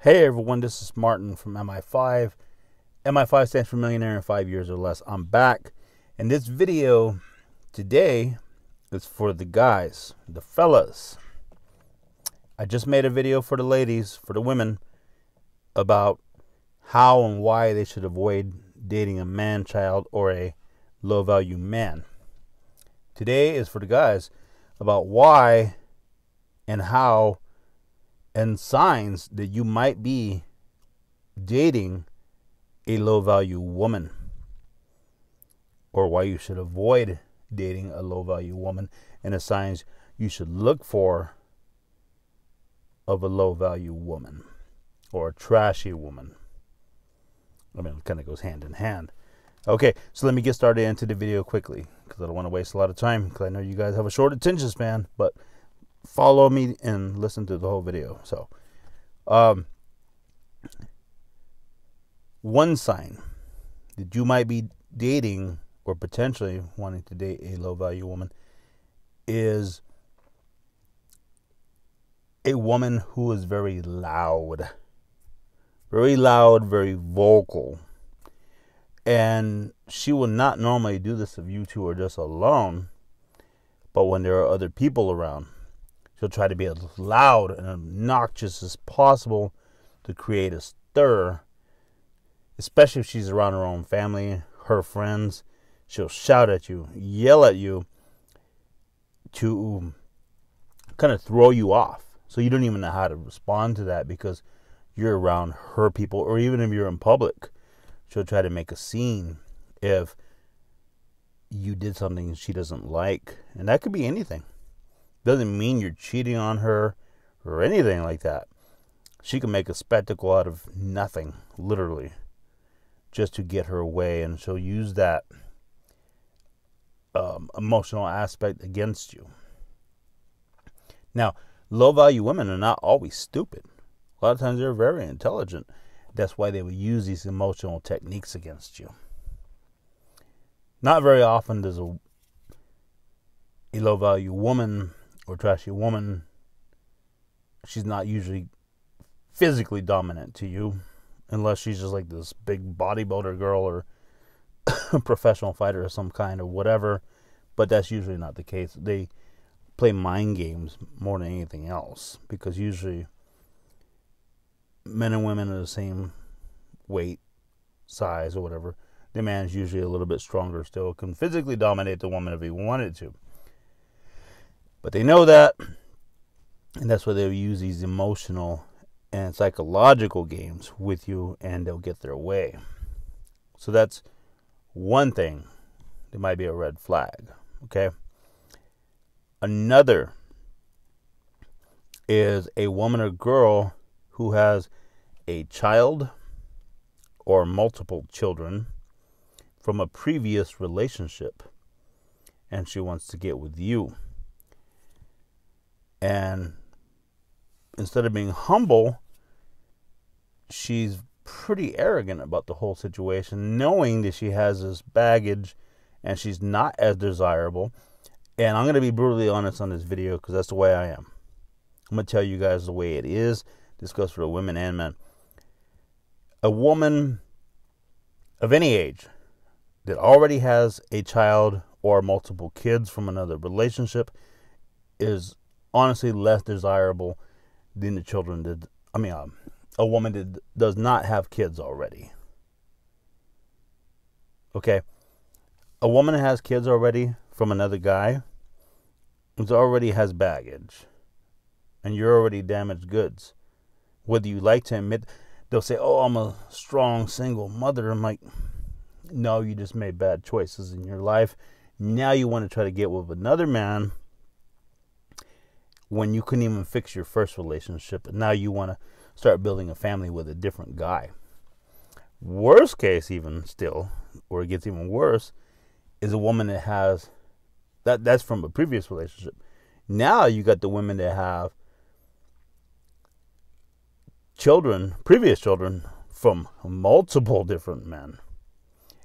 Hey everyone, this is Martin from MI5. MI5 stands for Millionaire in 5 Years or Less. I'm back, and this video today is for the guys, the fellas. I just made a video for the ladies, for the women, about how and why they should avoid dating a man child or a low-value man. Today is for the guys, about why and how and signs that you might be dating a low-value woman, or why you should avoid dating a low-value woman, and the signs you should look for of a low-value woman or a trashy woman. I mean, it kind of goes hand in hand. Okay, so let me get started into the video quickly, because I don't want to waste a lot of time, because I know you guys have a short attention span, but follow me and listen to the whole video. So, one sign that you might be dating or potentially wanting to date a low-value woman is a woman who is very loud, very vocal. And she will not normally do this if you two are just alone, but when there are other people around, she'll try to be as loud and obnoxious as possible to create a stir, especially if she's around her own family, her friends. She'll shout at you, yell at you to kind of throw you off. So you don't even know how to respond to that because you're around her people, or even if you're in public, she'll try to make a scene if you did something she doesn't like. And that could be anything. Doesn't mean you're cheating on her or anything like that. She can make a spectacle out of nothing, literally, just to get her way, and she'll use that emotional aspect against you. Now, low-value women are not always stupid. A lot of times they're very intelligent. That's why they would use these emotional techniques against you. Not very often does a low-value woman or trashy woman, she's not usually physically dominant to you, unless she's just like this big bodybuilder girl or a professional fighter of some kind or whatever, but that's usually not the case. They play mind games more than anything else, because usually men and women are the same weight, size, or whatever. The man's usually a little bit stronger still, can physically dominate the woman if he wanted to. But they know that, and that's why they'll use these emotional and psychological games with you, and they'll get their way. So that's one thing that might be a red flag, okay? Another is a woman or girl who has a child or multiple children from a previous relationship, and she wants to get with you. And instead of being humble, she's pretty arrogant about the whole situation, knowing that she has this baggage and she's not as desirable. And I'm going to be brutally honest on this video, because that's the way I am. I'm going to tell you guys the way it is. This goes for the women and men. A woman of any age that already has a child or multiple kids from another relationship is honestly less desirable than the children that, a woman that does not have kids already. Okay? A woman that has kids already from another guy already has baggage, and you're already damaged goods. Whether you like to admit, they'll say, oh, I'm a strong single mother. I'm like, no, you just made bad choices in your life. Now you want to try to get with another man when you couldn't even fix your first relationship, and now you want to start building a family with a different guy. Worst case, even still, or it gets even worse, is a woman that has that's from a previous relationship. Now you got the women that have children, previous children, from multiple different men,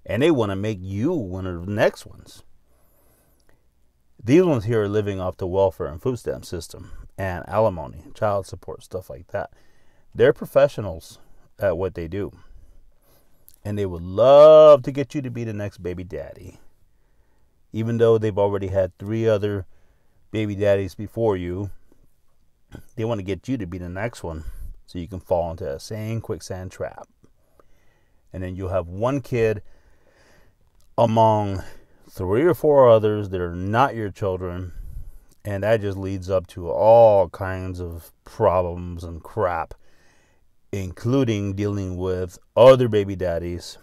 and they want to make you one of the next ones. These ones here are living off the welfare and food stamp system and alimony, child support, stuff like that. They're professionals at what they do. And they would love to get you to be the next baby daddy. Even though they've already had 3 other baby daddies before you, they want to get you to be the next one so you can fall into that same quicksand trap. And then you'll have one kid among 3 or 4 others that are not your children. And that just leads up to all kinds of problems and crap, including dealing with other baby daddies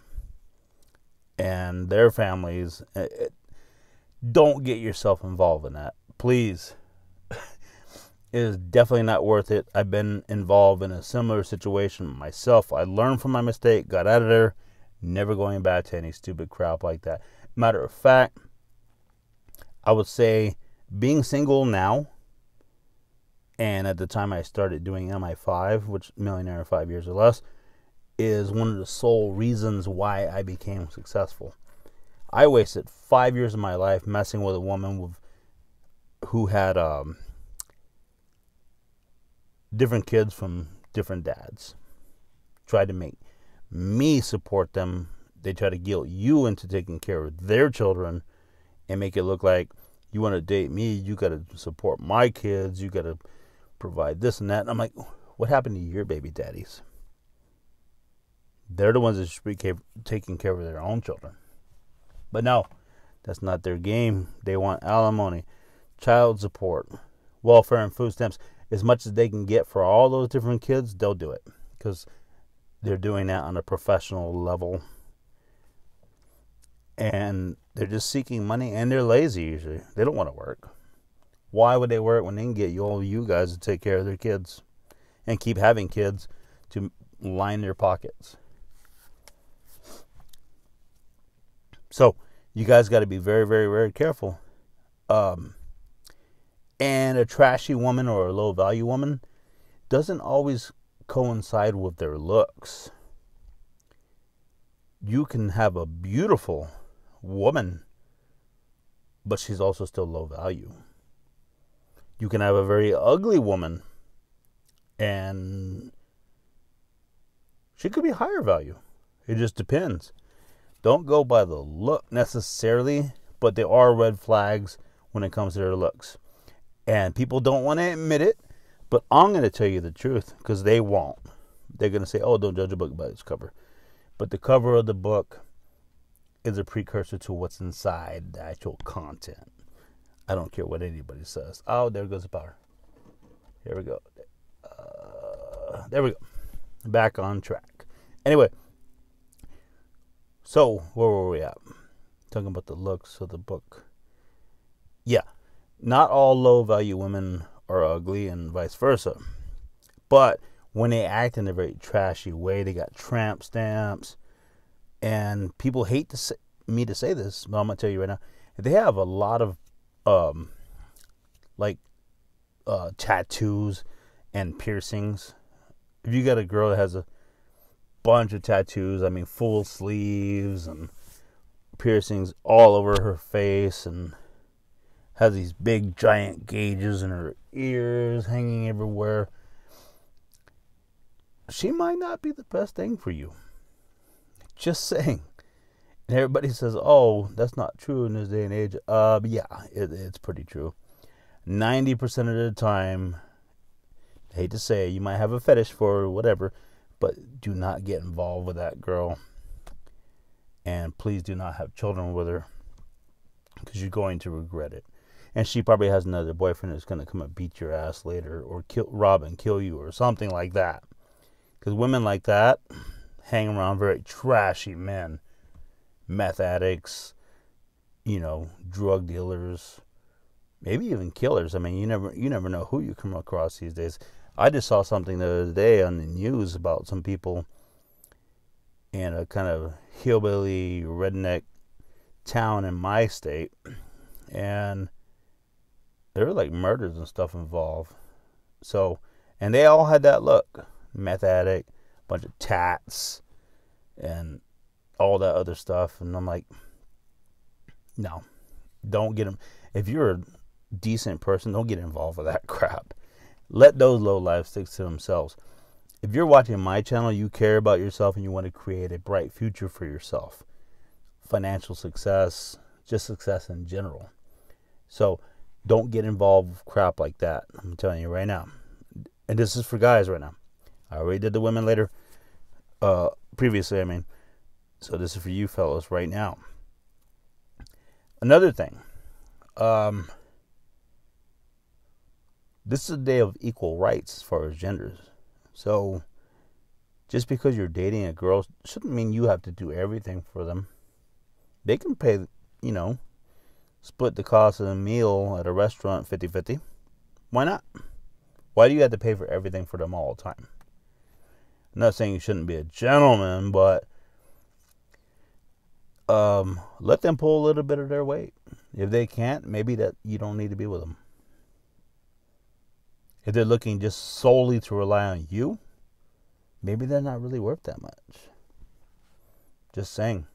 and their families. Don't get yourself involved in that, please. It is definitely not worth it. I've been involved in a similar situation myself. I learned from my mistake, got out of there, never going back to any stupid crap like that. Matter of fact, I would say being single now, and at the time I started doing MI5, which Millionaire in 5 Years or Less, is one of the sole reasons why I became successful. I wasted 5 years of my life messing with a woman who had different kids from different dads. Tried to make me support them. They try to guilt you into taking care of their children and make it look like you want to date me, you got to support my kids, you got to provide this and that. And I'm like, what happened to your baby daddies? They're the ones that should be taking care of their own children. But no, that's not their game. They want alimony, child support, welfare, and food stamps. As much as they can get for all those different kids, they'll do it. Because they're doing that on a professional level. And they're just seeking money, and they're lazy usually. They don't want to work. Why would they work when they can get all you guys to take care of their kids and keep having kids to line their pockets? So you guys got to be very, very, very careful. And a trashy woman or a low value woman doesn't always coincide with their looks. You can have a beautiful woman, but she's also still low value. You can have a very ugly woman, and she could be higher value. It just depends. Don't go by the look necessarily, but there are red flags when it comes to their looks. And people don't want to admit it, but I'm going to tell you the truth, because they won't. They're going to say, oh, don't judge a book by its cover. But the cover of the book is a precursor to what's inside the actual content. I don't care what anybody says. Oh, there goes the power. Here we go. There we go. Back on track. Anyway, so where were we at? Talking about the looks of the book. Yeah. Not all low-value women are ugly and vice versa. But when they act in a very trashy way, they got tramp stamps. And people hate me to say this, but I'm going to tell you right now. They have a lot of tattoos and piercings. If you got a girl that has a bunch of tattoos, I mean full sleeves and piercings all over her face, and has these big giant gauges in her ears hanging everywhere, she might not be the best thing for you. Just saying. And everybody says, oh, that's not true in this day and age. Yeah, it's pretty true. 90% of the time, I hate to say, you might have a fetish for whatever, but do not get involved with that girl. And please do not have children with her, because you're going to regret it. And she probably has another boyfriend that's going to come and beat your ass later, or rob and kill you, or something like that. Because women like that hang around very trashy men, meth addicts, drug dealers, maybe even killers. I mean, you never know who you come across these days. I just saw something the other day on the news about some people in a kind of hillbilly redneck town in my state, and there were like murders and stuff involved. So, and they all had that look. Meth addict, bunch of tats, and all that other stuff. And I'm like, no, don't get them. If you're a decent person, don't get involved with that crap. Let those low lives stick to themselves. if you're watching my channel, you care about yourself and you want to create a bright future for yourself. Financial success, just success in general. So don't get involved with crap like that. I'm telling you right now. And this is for guys right now. I already did the women later. Previously, I mean. So this is for you fellas right now. Another thing. This is a day of equal rights as far as genders. So just because you're dating a girl shouldn't mean you have to do everything for them. They can pay, split the cost of a meal at a restaurant 50-50. Why not? Why do you have to pay for everything for them all the time? I'm not saying you shouldn't be a gentleman, but let them pull a little bit of their weight. If they can't, maybe that you don't need to be with them. If they're looking just solely to rely on you, maybe they're not really worth that much. Just saying.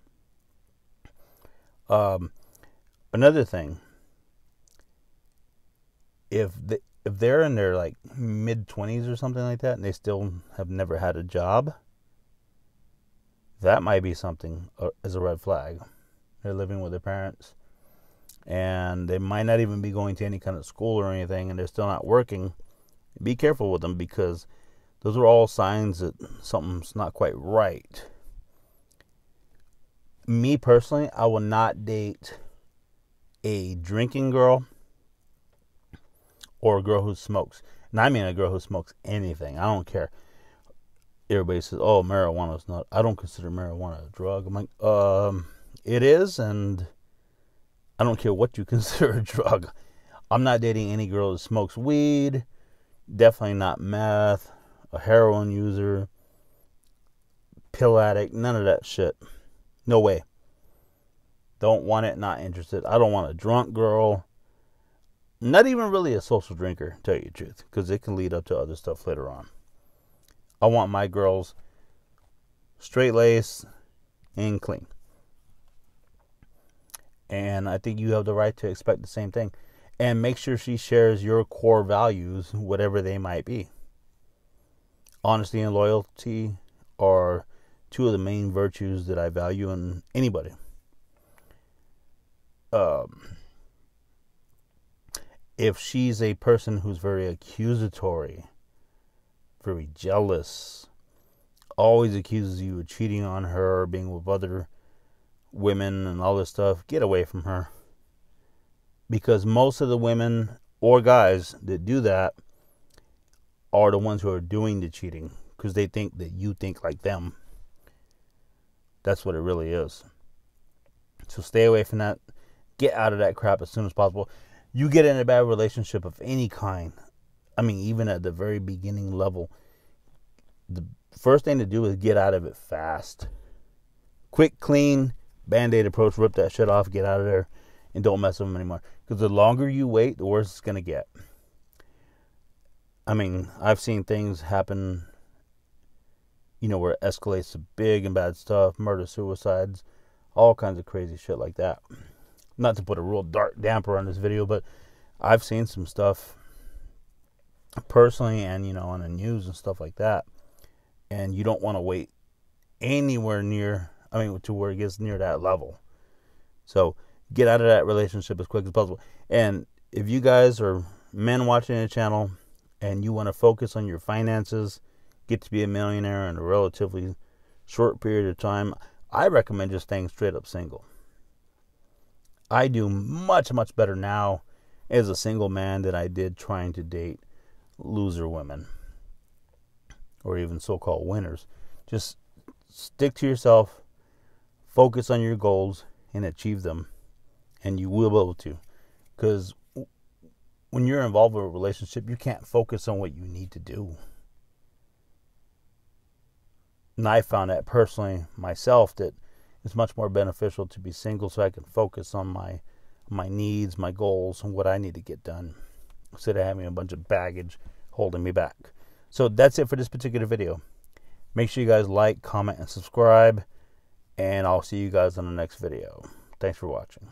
Another thing, if they're in their like mid-20s or something like that and they still have never had a job, that might be something as a red flag. They're living with their parents and they might not even be going to any kind of school or anything, and they're still not working. Be careful with them, because those are all signs that something's not quite right. Me personally, I will not date a drinking girl or a girl who smokes. And I mean a girl who smokes anything. I don't care. Everybody says, oh, marijuana's not. I don't consider marijuana a drug. I'm like, it is, and I don't care what you consider a drug. I'm not dating any girl that smokes weed. Definitely not meth, a heroin user, pill addict, none of that shit. No way. Don't want it, not interested. I don't want a drunk girl. Not even really a social drinker, to tell you the truth, because it can lead up to other stuff later on. I want my girls straight-laced and clean. And I think you have the right to expect the same thing. And make sure she shares your core values, whatever they might be. Honesty and loyalty are two of the main virtues that I value in anybody. If she's a person who's very accusatory, very jealous, always accuses you of cheating on her, being with other women and all this stuff, get away from her. Because most of the women or guys that do that are the ones who are doing the cheating, because they think that you think like them. That's what it really is. So stay away from that. Get out of that crap as soon as possible. You get in a bad relationship of any kind, I mean, even at the very beginning level, the first thing to do is get out of it fast. Quick, clean, Band-Aid approach, rip that shit off, get out of there, and don't mess with them anymore. Because the longer you wait, the worse it's going to get. I mean, I've seen things happen, where it escalates to big and bad stuff, murder, suicides, all kinds of crazy shit like that. Not to put a real dark damper on this video, but I've seen some stuff personally and, on the news and stuff like that. And you don't want to wait anywhere near, to where it gets near that level. So get out of that relationship as quick as possible. And if you guys are men watching the channel and you want to focus on your finances, get to be a millionaire in a relatively short period of time, I recommend just staying straight up single. I do much, much better now as a single man than I did trying to date loser women or even so-called winners. Just stick to yourself, focus on your goals, and achieve them. And you will be able to. Because when you're involved with a relationship, you can't focus on what you need to do. And I found that personally myself, that it's much more beneficial to be single so I can focus on my needs, my goals, and what I need to get done, instead of having a bunch of baggage holding me back. So that's it for this particular video. Make sure you guys like, comment, and subscribe. And I'll see you guys in the next video. Thanks for watching.